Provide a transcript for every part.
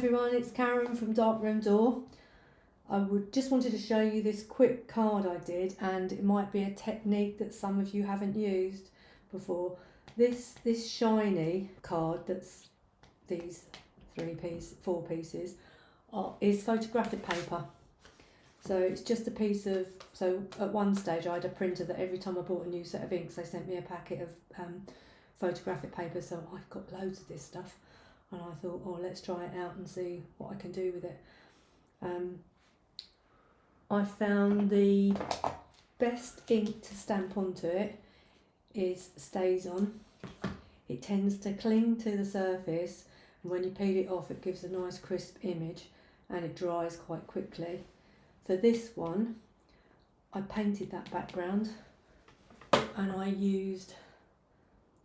everyone, it's Karen from Darkroom Door. Just wanted to show you this quick card I did, and it might be a technique that some of you haven't used before. This shiny card that's these four pieces is photographic paper. So it's just a piece of, so at one stage I had a printer that every time I bought a new set of inks they sent me a packet of photographic paper, so I've got loads of this stuff. And I thought, oh, let's try it out and see what I can do with it. I found the best ink to stamp onto it is StazOn. It tends to cling to the surface, and when you peel it off it gives a nice crisp image, and it dries quite quickly. For this one, I painted that background and I used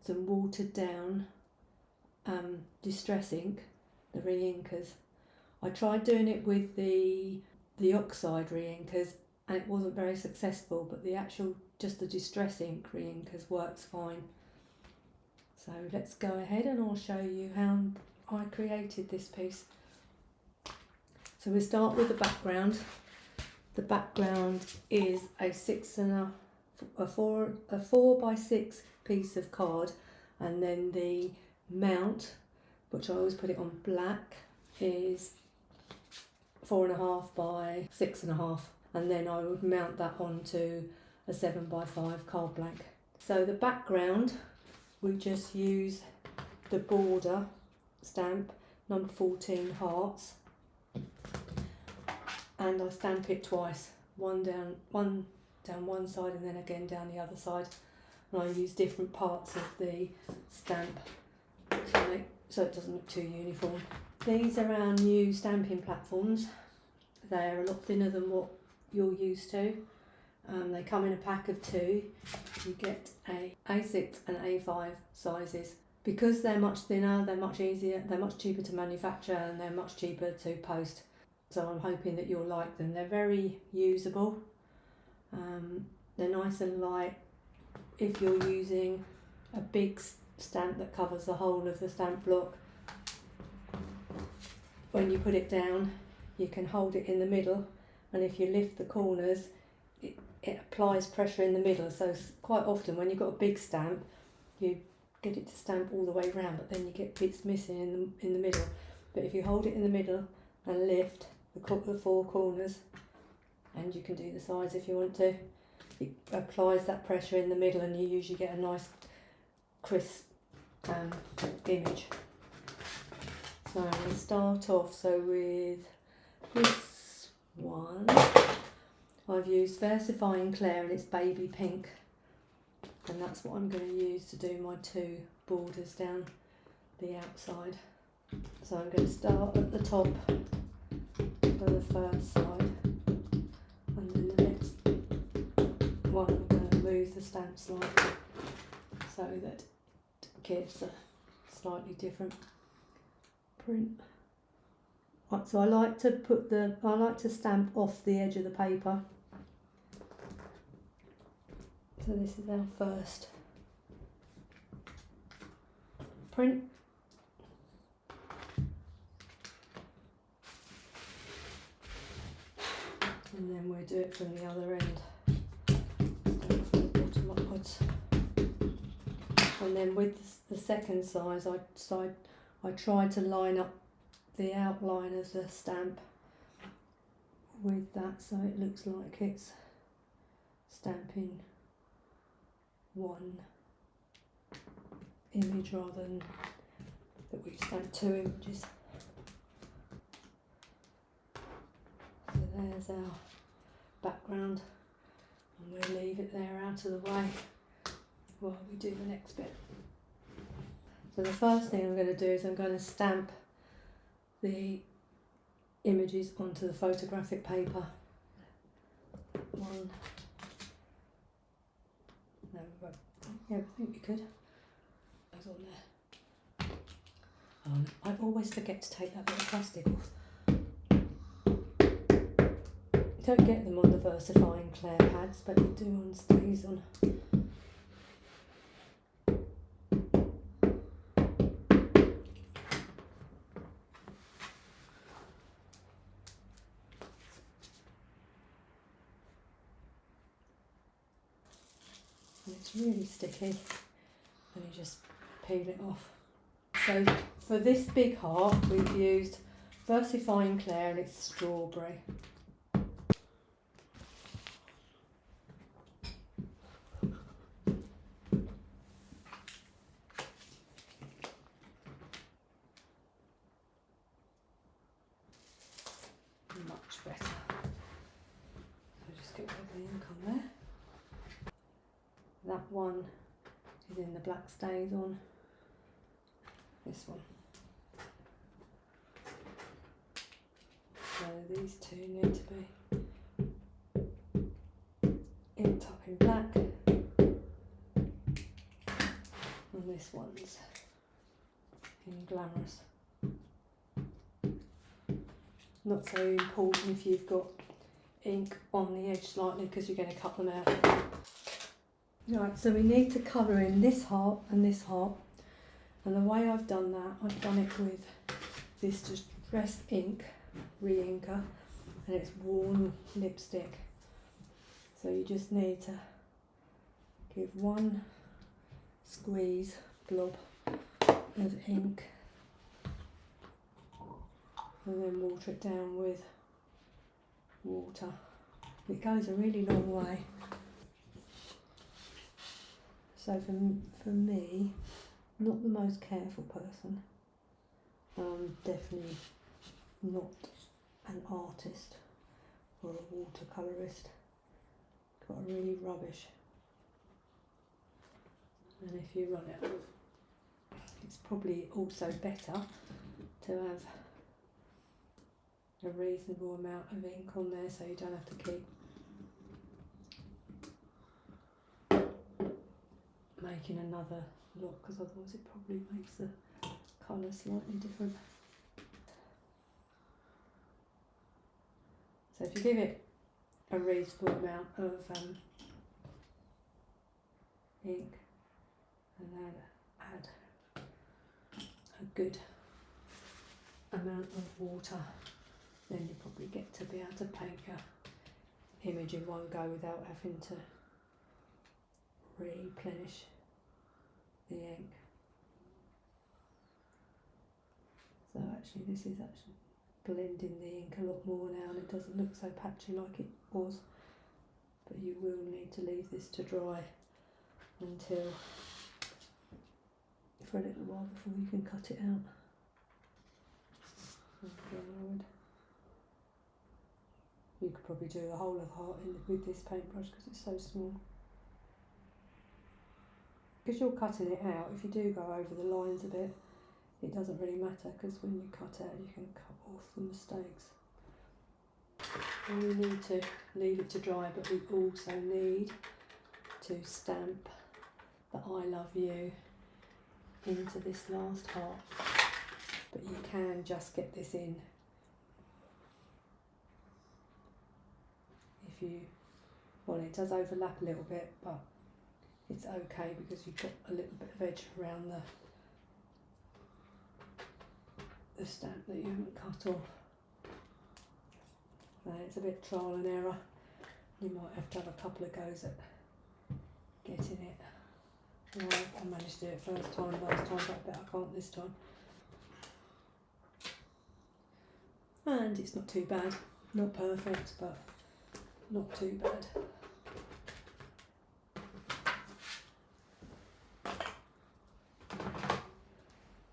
some watered down distress ink, the re-inkers. I tried doing it with the oxide re-inkers and it wasn't very successful, but just the distress ink re-inkers works fine. So let's go ahead and I'll show you how I created this piece. So we start with the background. The background is a 4 by 6 piece of card, and then the mount, which I always put it on black, is 4.5 by 6.5, and then I would mount that onto a 7 by 5 card blank. So the background, we just use the border stamp number 14 hearts, and I stamp it twice, one down one side and then again down the other side. And I use different parts of the stamp so it doesn't look too uniform. These are our new stamping platforms. They are a lot thinner than what you're used to. They come in a pack of 2. You get a A6 and A5 sizes. Because they're much thinner, they're much easier, they're much cheaper to manufacture, and they're much cheaper to post. So I'm hoping that you'll like them. They're very usable. They're nice and light. If you're using a big stamp that covers the whole of the stamp block, when you put it down you can hold it in the middle, and if you lift the corners it applies pressure in the middle. So quite often when you've got a big stamp you get it to stamp all the way around, but then you get bits missing in the middle. But if you hold it in the middle and lift the 4 corners, and you can do the sides if you want to, it applies that pressure in the middle and you usually get a nice crisp image. So I'm going to start off with this one. I've used Versifying Clair and it's baby pink, and that's what I'm going to use to do my 2 borders down the outside. So I'm going to start at the top for the first side, and then the next one I'm going to move the stamp slightly so that it gives a slightly different print. Right, so I like to stamp off the edge of the paper. So this is our first print. And then we'll do it from the other end, bottom upwards. And then with the second size, I try to line up the outline of the stamp with that, so it looks like it's stamping one image rather than that we stamp 2 images. So there's our background, and we'll leave it there out of the way while we do the next bit. So the first thing I'm going to do is I'm going to stamp the images onto the photographic paper. One. No, yeah, I think we could. Goes on there. I always forget to take that little plastic off. You don't get them on the Versifying Clair pads, but you do on StazOn. it's really sticky, and you just peel it off. So for this big heart we've used Versifying Clay and it's strawberry. Much better. I'll just get rid of the ink on there. That one is in the black stays on. This one. So these two need to be inked up in black, and this one's in glamorous. Not so important if you've got ink on the edge slightly because you're going to cut them out. Right, so we need to colour in this heart and this heart, and the way I've done that, I've done it with this distressed ink, re-inker, and it's worn lipstick. So you just need to give one squeeze blob of ink and then water it down with water. It goes a really long way. So for me, not the most careful person, definitely not an artist or a watercolourist, got really rubbish. And if you run out, it's probably also better to have a reasonable amount of ink on there so you don't have to keep making another lot, because otherwise it probably makes the colour slightly different. So if you give it a reasonable amount of ink and then add a good amount of water, then you probably get to be able to paint your image in one go without having to replenish the ink. So actually this is actually blending the ink a lot more now and it doesn't look so patchy like it was, but you will need to leave this to dry until for a little while before you can cut it out. You could probably do the whole of heart with this paintbrush because it's so small. Because you're cutting it out, if you do go over the lines a bit, it doesn't really matter because when you cut out you can cut off the mistakes. And we need to leave it to dry, but we also need to stamp the I love you into this last heart. But you can just get this in if you want. It does overlap a little bit, but it's okay because you've got a little bit of edge around the stamp that you haven't cut off. So it's a bit trial and error. You might have to have a couple of goes at getting it right. I managed to do it first time, last time, but I bet I can't this time. And it's not too bad. Not perfect, but not too bad.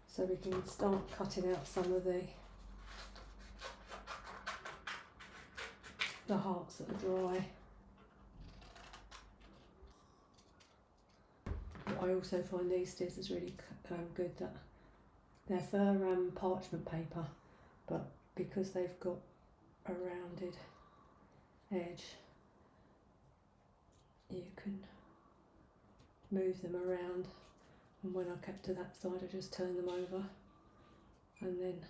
So we can start cutting out some of the hearts that are dry. But I also find these scissors really good, that they're for parchment paper, but because they've got a rounded edge, you can move them around, and when I get to that side I just turn them over and then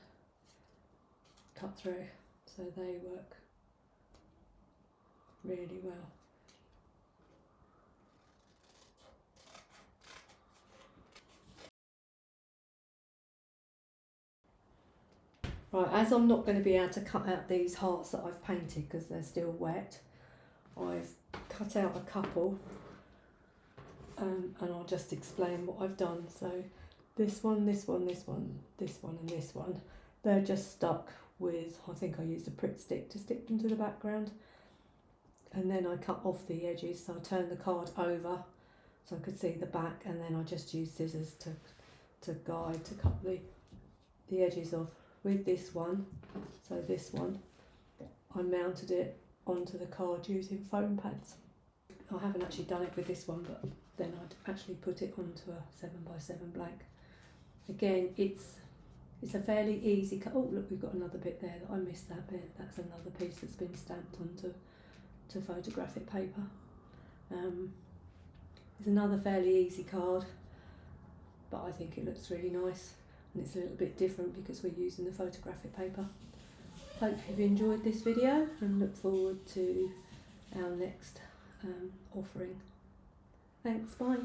cut through, so they work really well. Right, as I'm not going to be able to cut out these hearts that I've painted because they're still wet, I've cut out a couple and I'll just explain what I've done. So this one, this one, this one, this one and this one, they're just stuck with, I think I used a Pritt stick to stick them to the background, and then I cut off the edges, so I turned the card over so I could see the back, and then I just used scissors to guide, to cut the edges off. With this one, so this one, I mounted it onto the card using foam pads. I haven't actually done it with this one, but then I'd actually put it onto a 7x7 blank. Again, it's a fairly easy cut. Oh look, we've got another bit there that I missed that bit. That's another piece that's been stamped onto photographic paper. It's another fairly easy card, but I think it looks really nice, and it's a little bit different because we're using the photographic paper. Hope you've enjoyed this video and look forward to our next offering. Thanks, bye.